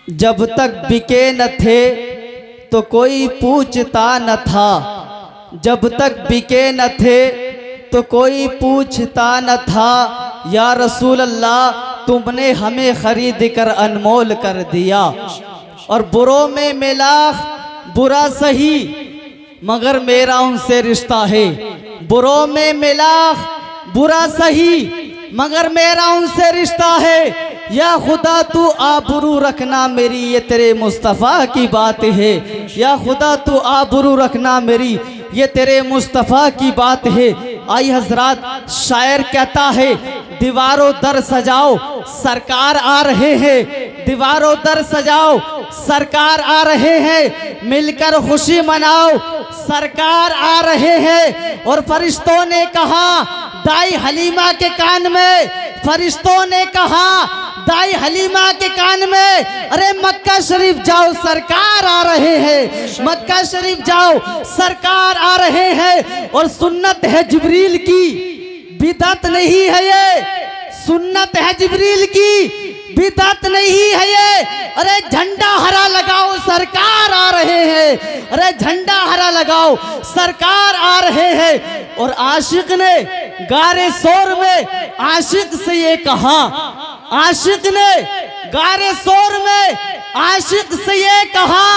जब तक बिके न थे तो कोई पूछता न था, जब तक बिके न थे तो कोई पूछता न था। या रसूल अल्लाह तुमने हमें खरीद कर अनमोल कर दिया। और बुरों में मिला बुरा सही मगर मेरा उनसे रिश्ता है, बुरों में मिला बुरा सही मगर मेरा उनसे रिश्ता है। या खुदा तू आबरू रखना मेरी, ये तेरे मुस्तफ़ा की बात है। या खुदा तू आबरू रखना मेरी, ये तेरे मुस्तफ़ा की बात है। आई हजरात, शायर कहता है दीवारों दर सजाओ सरकार आ रहे हैं, दीवारों दर सजाओ सरकार आ रहे हैं, मिलकर खुशी मनाओ सरकार आ रहे हैं। और फरिश्तों ने कहा दाई हलीमा के कान में, फरिश्तों ने कहा दाई हलीमा के कान में, अरे मक्का शरीफ जाओ सरकार आ रहे हैं, मक्का शरीफ जाओ सरकार आ रहे हैं। और सुन्नत है जिब्रील की बिदअत नहीं है ये, सुन्नत है जिब्रील की बिदअत नहीं है ये। अरे झंडा हरा लगाओ सरकार आ रहे हैं, अरे झंडा हरा लगाओ सरकार आ रहे हैं। और आशिक ने गारे शोर में आशिक से ये कहा, आशिक ने गारे शोर में आशिक से ये कहा,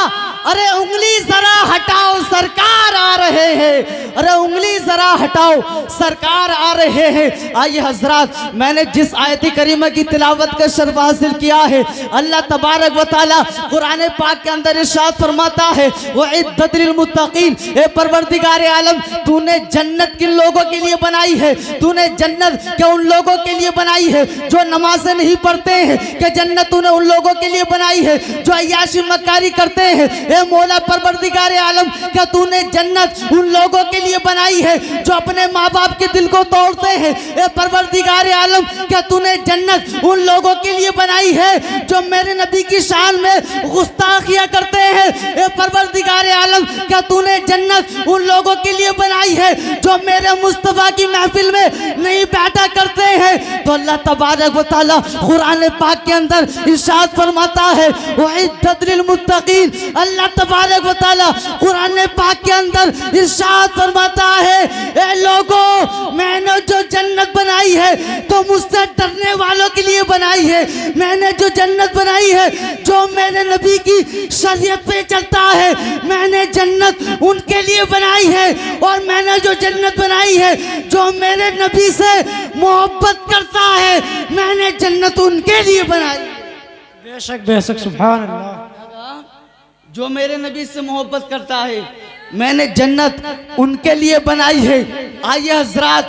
अरे उंगली जरा हटाओ सरकार आ रहे हैं, अरे उंगली जरा हटाओ सरकार आ रहे हैं। आइए हजरात, मैंने जिस आयत करीमा की तिलावत का शर्फ हासिल किया है, अल्लाह तबारक व तआला कुरान पाक के अंदर इरशाद फरमाता है वइद्दत लिल मुत्तकीन, ए परवरदिगार आलम तूने जन्नत किन लोगों के लिए बनाई है, तूने जन्नत के उन लोगों के लिए बनाई है जो नमाजें नहीं पढ़ते हैं, कि जन्नत तूने उन लोगों के लिए बनाई है जो अय्याशी मक्कारी करते हैं। ए मौला परवरदिगार आलम, क्या तूने जन्नत उन लोगों के लिए बनाई है जो अपने माँ बाप के दिल को तोड़ते हैं। ए परवरदिगार आलम, क्या तूने जन्नत उन लोगों के लिए बनाई है जो मेरे नबी की शान में गुस्ताखियां करते हैं। ए परवरदिगार आलम, क्या तूने जन्नत उन लोगों के लिए बनाई है जो मेरे मुस्तफा की महफिल में नहीं बैठा करते हैं। तो अल्लाह तबारक व तआला कुरान पाक के अंदर इरशाद फरमाता है वइद्दत लिल मुत्तकीन, अल्लाह तबारक व तआला कुरान पाक के अंदर इरशाद फरमाता है ए लोगों, मैंने जो जन्नत बनाई है तो मुझसे डरने वालों के लिए बनाई है। मैंने जो जन्नत बनाई है जो मेरे नबी की शरीयत पे चलता है, मैंने जन्नत उनके लिए बनाई है। और मैंने जो जन्नत बनाई है जो मेरे नबी से मोहब्बत करता है, मैंने जन्नत उनके लिए बनाई। बेशक बेशक सुभान अल्लाह। जो मेरे नबी से मोहब्बत करता है मैंने जन्नत उनके लिए बनाई है। आइए हजरत,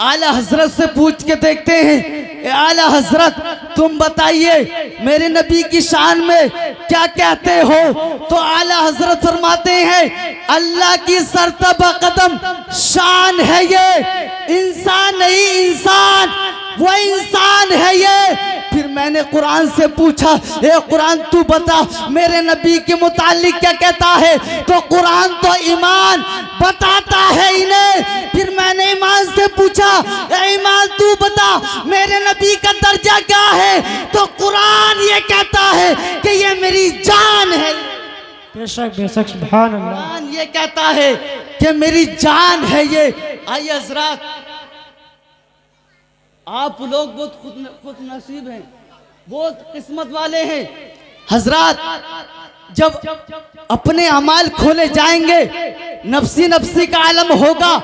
आला हजरत से पूछ के देखते हैं, आला हजरत तुम बताइए मेरे नबी की शान में क्या कहते हो। तो आला हजरत फरमाते हैं अल्लाह की सरतबा कदम शान है ये, इंसान नहीं इंसान, वो इंसान है ये। फिर मैंने कुरान से पूछा ए कुरान तू बता मेरे नबी के मुतालिक क्या कहता है। तो कुरान तो ईमान बताता है इन्हें। फिर मैंने ईमान से पूछा ए ईमान तू बता मेरे नबी का दर्जा क्या है। तो कुरान ये कहता है कि ये मेरी जान है। बेशक बेशक सुभान अल्लाह। कुरान ये कहता है कि मेरी जान है ये। आइए हजरात, आप लोग बहुत खुद नसीब हैं, बहुत किस्मत वाले हैं। हजरात, जब अपने अमाल खोले जाएंगे नफ्सी नफ्सी का आलम होगा,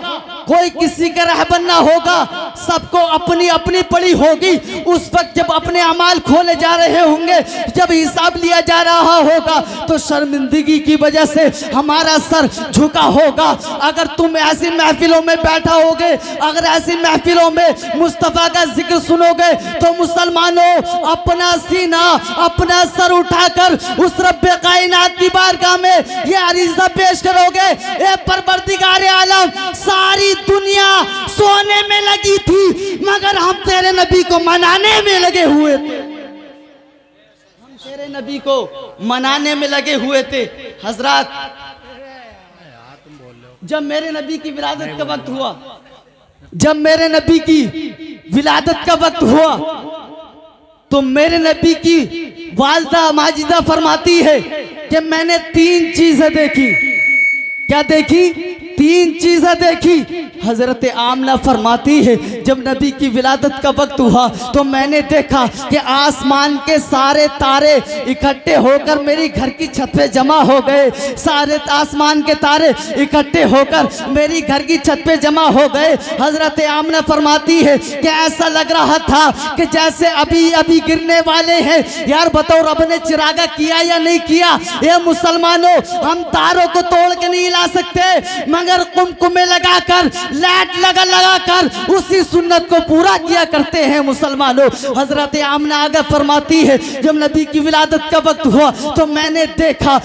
कोई किसी का रहबर ना होगा, सबको अपनी अपनी पड़ी होगी। उस वक्त जब अपने अमाल खोले जा रहे होंगे, जब हिसाब लिया जा रहा होगा, तो शर्मिंदगी की वजह से हमारा सर झुका होगा। अगर तुम ऐसी महफिलों में बैठा होगे, अगर ऐसी महफिलों में मुस्तफ़ा का जिक्र सुनोगे, तो मुसलमानों अपना सीना अपना सर उठाकर उस रब्बे कायनात की बारगाह में ये अरीज़ा पेश करोगे, ए परवरदिगार आलम सारी दुनिया सोने में लगी थी मगर हम तेरे नबी को मनाने में लगे हुए थे, हम तेरे नबी को मनाने में लगे हुए थे। हजरत, जब मेरे नबी की विलादत का वक्त हुआ, जब मेरे नबी की विलादत का वक्त हुआ, तो मेरे नबी की वालदा माजिदा फरमाती है कि मैंने 3 चीजें देखी। क्या देखी? 3 चीजें देखी। हजरत आमना फरमाती है जब नबी की विलादत का वक्त हुआ तो मैंने देखा कि आसमान के सारे तारे इकट्ठे होकर मेरी घर की छत पे जमा हो गए। सारे आसमान के तारे इकट्ठे होकर मेरी घर की छत पे जमा हो गए। हजरत आमना फरमाती है कि ऐसा लग रहा था कि जैसे अभी अभी गिरने वाले हैं। यार बताओ, रब ने चिरागा किया या नहीं किया? ये मुसलमानों, हम तारों को तोड़ के नहीं ला सकते, मगर कुमकुमे लगाकर, लाइट लगा कर उसी सुन्नत को पूरा किया करते हैं मुसलमानों। हजरत आमना आगे फरमाती है जब नबी की विलादत का वक्त हुआ तो मैंने देखा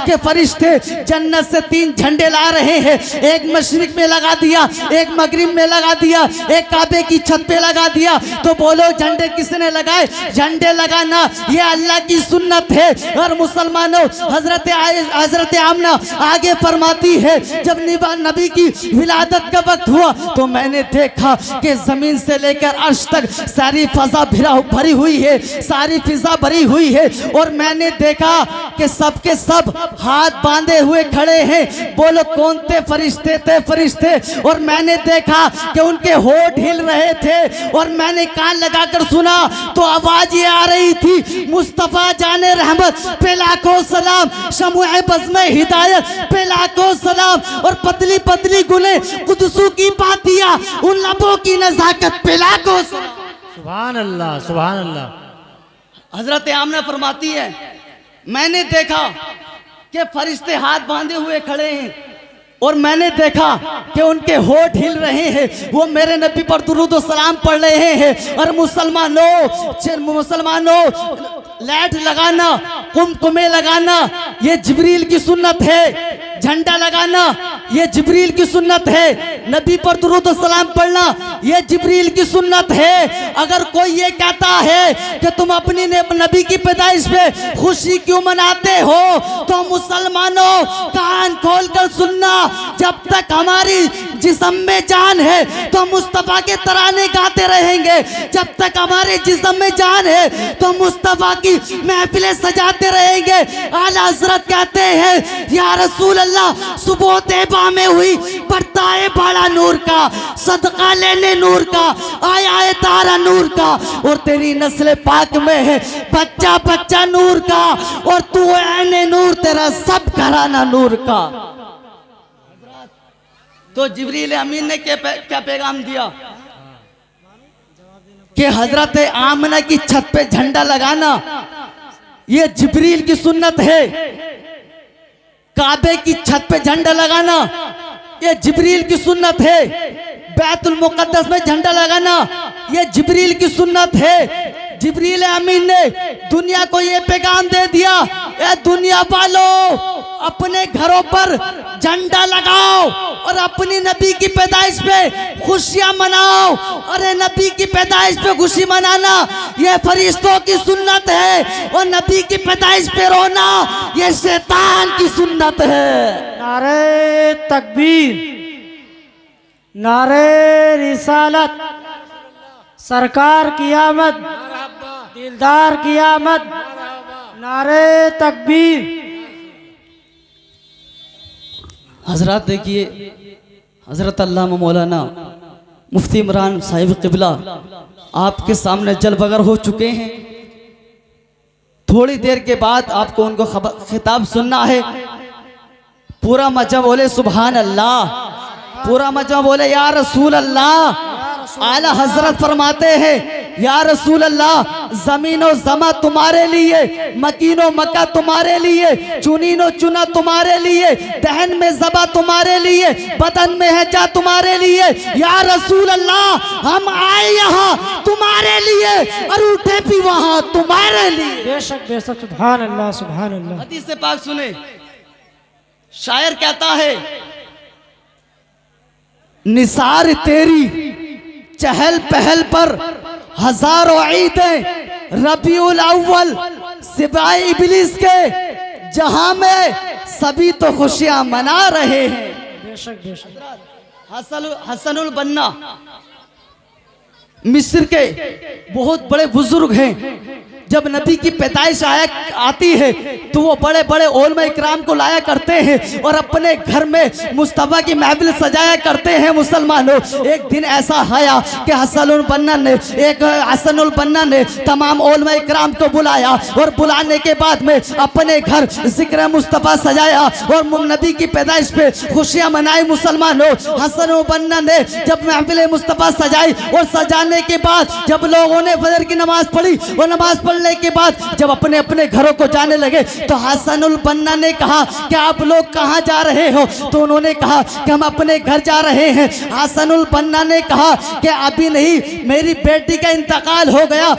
कि फरिश्ते जन्नत से 3 झंडे ला रहे हैं। एक मशरिक में लगा दिया, एक मगरिब में लगा दिया, एक काबे की छत पे लगा दिया। तो बोलो झंडे किसने लगाए? झंडे लगाना ये अल्लाह की सुन्नत है। और मुसलमानों, हजरत आमना आगे फरमाती है जब नबी की विलादत का वक्त हुआ तो मैंने देखा कि जमीन से लेकर अर्श तक सारी फिजा भरी हुई है, सारी फिजा भरी हुई है। और मैंने देखा कि सबके सब हाथ बांधे हुए खड़े हैं। बोलो कौन थे? फरिश्ते थे, फरिश्ते। और मैंने देखा कि उनके होठ हिल रहे थे और मैंने कान लगाकर सुना तो आवाज ये आ रही थी, मुस्तफा जाने रहमत पे लाखों सलाम, शमुए बज़्म हिदायत पे लाखों सलाम। और पतली पतली गुले कुदसू की पातिया, उन लबों की नजाकत पे लाखों सलाम। सुभान अल्लाह, सुभान अल्लाह। हजरत आमना फरमाती है मैंने देखा कि फरिश्ते हाथ बांधे हुए खड़े हैं और मैंने देखा कि उनके होठ हिल रहे हैं, वो मेरे नबी पर दुरूद व सलाम पढ़ रहे हैं। और मुसलमानों, लाइट लगाना, कुमकुमे लगाना ये जिब्रील की सुन्नत है। झंडा लगाना ये जिब्रील की सुन्नत है। नबी पर दुरूद व सलाम पढ़ना ये जिब्रील की सुन्नत है। अगर कोई ये कहता है कि तुम अपनी नबी की पैदाइश पे खुशी क्यों मनाते हो, तो मुसलमानों कान खोलकर सुनना, जब तक हमारी जिस्म में जान है तो मुस्तफा के तराने गाते रहेंगे। जब तक हमारे जिस्म में जान है तो मुस्तफा की महफिलें सजाते रहेंगे। आला हजरत कहते हैं या रसूल अल्लाह, सुबह तैबा में हुई बढ़ता है बड़ा नूर का, सदका लेने नूर का, आया है तारा नूर का। और तेरी नस्ल पाक में है बच्चा बच्चा नूर का, और तू ऐने नूर, तेरा सब घराना नूर का। तो जिब्रील अमीन ने क्या पैगाम दिया कि हजरत आमना की छत पे झंडा लगाना ये जिब्रील की सुन्नत है। काबे की छत पे झंडा लगाना ये जिब्रील की सुन्नत है। बैतुल मुकद्दस में झंडा लगाना ये जिब्रील की सुन्नत है। जिब्रील अमीन ने दुनिया को ये पैगाम दे दिया, ए दुनिया वालों, अपने घरों पर झंडा लगाओ और अपनी नबी की पैदाइश पे खुशियां मनाओ। अरे नबी की पैदाइश पे खुशी मनाना ये फरिश्तों की सुन्नत है, और नबी की पैदाइश पे रोना ये शैतान की सुन्नत है। नारे तकबीर, नारे रिसालत, सरकार की आमद, दिलदार की आमद, नारे तकबीर। हजरत देखिए, हजरत अल्लामा मौलाना मुफ्ती इमरान साहिब क़िबला आपके सामने जल बगर हो चुके हैं। थोड़ी देर के बाद आपको उनको खिताब सुनना है। पूरा मजा बोले सुभान अल्लाह, पूरा मजा बोले या रसूल अल्लाह। आला हजरत फरमाते हैं या रसूल अल्लाह, जमीनो जमा तुम्हारे लिए, मकीनो मक्का तुम्हारे लिए, चुनीनो चुना तुम्हारे लिए, दहन में जबा तुम्हारे लिए, बदन में है जा तुम्हारे लिए। या रसूल अल्लाह, हम आए यहाँ तुम्हारे लिए और उठे भी वहाँ तुम्हारे लिए। बेशक बेशक, सुभान अल्लाह, सुभान अल्लाह। हदीस से पाक सुने, शायर कहता है निसार तेरी चहल पहल पर हजारों ईदें, रबीउल अव्वल सिवाय इब्लिस के जहां में सभी तो खुशियां मना रहे हैं। बेशक बेशक। हसनुल बन्ना मिस्र के बहुत बड़े बुजुर्ग हैं। जब नबी की पैदाइश आती है तो वो बड़े बड़े उलमा इकराम को लाया करते हैं और अपने घर में मुस्तफ़ा की महफिल सजाया करते हैं। मुसलमानों, एक दिन ऐसा आया कि हसनुल बन्ना ने तमाम उलमा इकराम को बुलाया और बुलाने के बाद में अपने घर जिक्र मुस्तफ़ा सजाया और नबी की पैदाइश पे खुशियां मनाई। मुसलमानों, हसनुल बन्ना ने जब महफिल मुस्तफ़ा सजाई और सजाने के बाद जब लोगों ने फजर की नमाज पढ़ी और नमाज पढ़ने के बाद जब अपने अपने घरों को जाने लगे तो हसनुल बन्ना ने कहा कि आप लोग कहां जा रहे हो? तो उन्होंने कहा कि हम अपने घर जा रहे हैं। हसनुल बन्ना ने कहा कि अभी नहीं, मेरी बेटी का इंतकाल हो गया,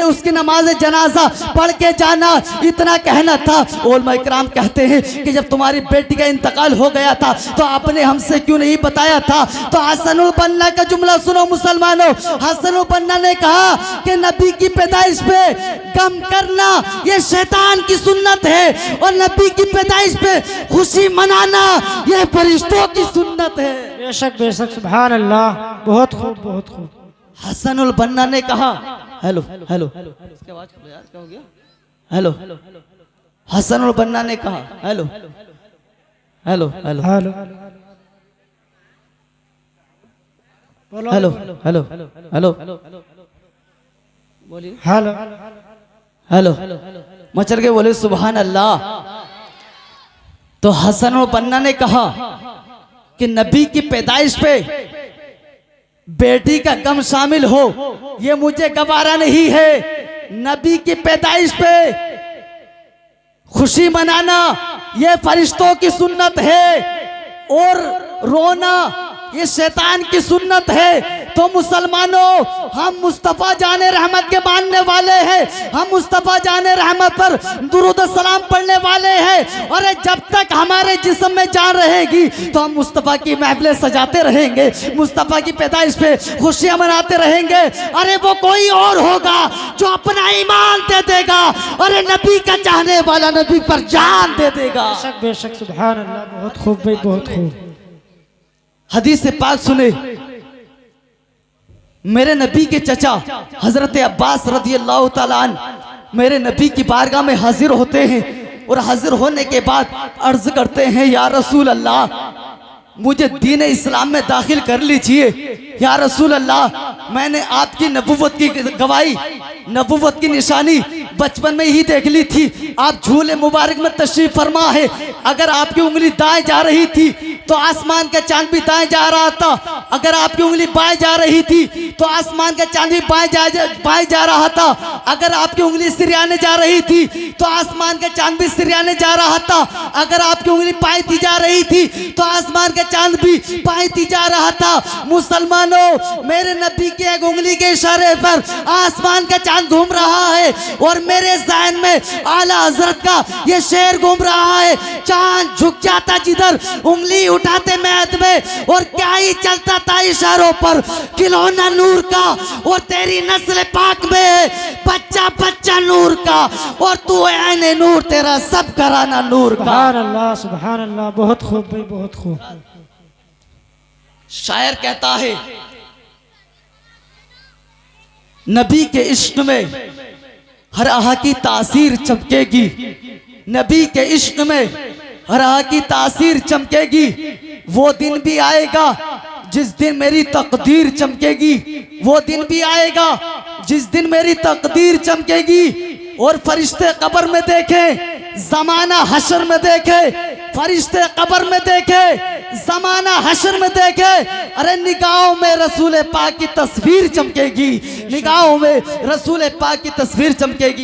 उसकी नमाज जनाजा पढ़ के जाना, इतना कहना था। उलमा इकराम कहते हैं कि जब तुम्हारी बेटी का इंतकाल हो गया था तो आपने हमसे क्यों नहीं बताया था? तो हसनुल बन्ना का जुमला सुनो मुसलमानों। हसनुल बन्ना ने कहा कि नबी की पैदाइश पे गम करना ये शैतान की सुन्नत है और नबी की पैदाइश पे खुशी मनाना ये फरिश्तों की सुन्नत है। बेशक बेशक, सुभान अल्लाह, बहुत खूब बहुत खूब। हसनुल बन्ना ने कहा, हेलो हेलो, इसकी आवाज क्या हो गया? हेलो, हसनुल बन्ना ने कहा, hello hello hello hello hello hello hello बोलिए, हेलो हेलो, मचल के बोले सुभान अल्लाह। तो हसनुल बन्ना ने कहा कि नबी की पैदाइश पे बेटी का गम शामिल हो ये मुझे गवारा नहीं है। नबी की पैदाइश पे खुशी मनाना ये फरिश्तों की सुन्नत है और रोना ये शैतान की सुन्नत है। तो मुसलमानों, हम मुस्तफ़ा जाने रहमत के मानने वाले हैं, हम मुस्तफ़ा जाने रहमत पर दुरूद सलाम पढ़ने वाले हैं। और जब तक हमारे जिस्म में जान रहेगी तो हम मुस्तफ़ा की महफिलें सजाते रहेंगे, मुस्तफ़ा की पैदाइश पे खुशियां मनाते रहेंगे। अरे वो कोई और होगा जो अपना ईमान दे देगा, अरे नबी का चाहने वाला नबी पर जान दे देगा। बेशक बेशक, सुभान अल्लाह, बहुत खूब भाई, बहुत खूब। हदीस से पाक सुने, मेरे नबी के चचा हजरत अब्बास रदी अल्लाह ताला अन्हु मेरे नबी की बारगाह में हाजिर होते हैं और हाजिर होने के बाद अर्ज करते हैं, या रसूल अल्लाह, मुझे दीन इस्लाम में दाखिल कर लीजिए। या रसूल अल्लाह, मैंने आपकी नबुव्वत की गवाही, नबुव्वत की निशानी बचपन में ही देख ली थी। आप झूले मुबारक में तशरीफ फरमा है, अगर आपकी उंगली दाएं जा रही थी तो आसमान का चांद भी दाएं जा रहा था, अगर आपकी उंगली बाएं जा रही थी तो आसमान का चांद भी बाएं जा रहा था, अगर आपकी उंगली सिरयाने जा रही थी तो आसमान का चांद भी सिरयाने जा रहा था, अगर आपकी उंगली बाएं जा रही थी तो आसमान का चांद भी बाएं जा रहा था। मुसलमानों, मेरे नबी की एक उंगली के इशारे पर आसमान का चांद घूम रहा है और मेरे ज़हन में आला हजरत का ये शेर घूम रहा है, चांद झुक जाता जिधर उंगली उठाते मैद में, और क्या ही चलता था इशारों पर, खिलौना नूर का और तेरी नस्ल पाक में है बच्चा बच्चा नूर का, और तू ऐने नूर, तेरा सब कराना नूर का। सुभान अल्लाह, सुभान अल्लाह, बहुत खूब भाई, बहुत खूब। शायर कहता है, नबी के इश्क में हर आह की तासीर चमकेगी, नबी के इश्क में हर आह की तासीर चमकेगी, वो दिन भी आएगा जिस दिन मेरी तकदीर चमकेगी, वो दिन भी आएगा जिस दिन मेरी तकदीर चमकेगी। और फरिश्ते कब्र में देखे, जमाना हशर में देखे, फरिश्ते कब्र में देखे, जमाना हशर में देखे, अरे निगाहों में रसूल पाक की तस्वीर चमकेगी, निगाहों में रसूल पाक की तस्वीर चमकेगी।